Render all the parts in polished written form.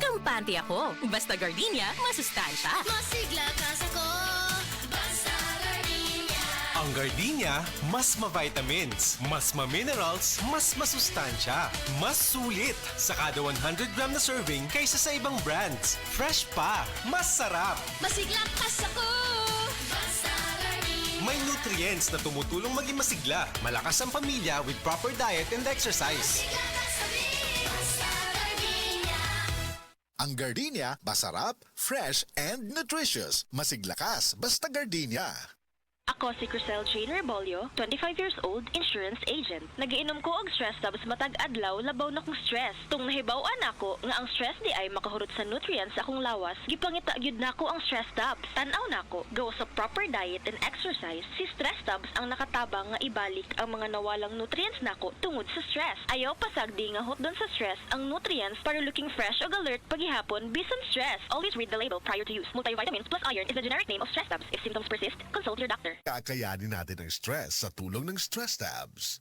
kampante ako. Basta gardenia, masustansya. Masigla kas ako, basta gardenia. Ang gardenia, mas ma-vitamins, mas ma-minerals, mas masustansya, mas sulit sa kada 100 gram na serving kaysa sa ibang brands. Fresh pa, mas sarap. Masigla kas ako, basta gardenia. May nutrients na tumutulong maging masigla, malakas ang pamilya with proper diet and exercise. Masigla kas sabi, basta gardenia. Ang gardenia, masarap, fresh, and nutritious. Masiglakas, basta gardenia. Ako si Crisel Jane Rebolio, 25 years old, insurance agent. Nagiinom ko og stress tapos matag adlaw labaw na kong stress. Tung nahibaw-an ako nga ang stress di ay makahurot sa nutrients sa akong lawas, gipangita gyud nako ang stress tabs. Tan-aw nako, gawa sa proper diet and exercise, si stress tabs ang nakatabang nga ibalik ang mga nawalang nutrients nako tungod sa stress. Ayaw pasagdi nga hot doon sa stress ang nutrients para looking fresh ug alert paghihapon bisan stress. Always read the label prior to use. Multivitamins plus iron is the generic name of stress tabs. If symptoms persist, consult your doctor. Kakayanin natin ang stress sa tulong ng Stress Tabs.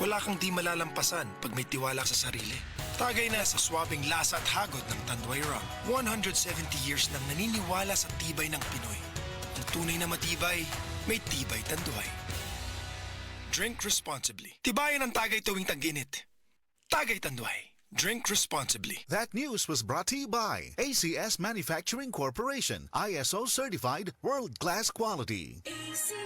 Wala kang di malalampasan pag may tiwala sa sarili. Tagay na sa swabing lasa at hagod ng Tanduay Rum. 170 years nang naniniwala sa tibay ng Pinoy. Ang tunay na matibay, may tibay Tanduay. Drink responsibly. Tibayan ang tagay tuwing tag-init. Tagay Tanduay. Drink responsibly. That news was brought to you by ACS Manufacturing Corporation, ISO certified, world-class quality. AC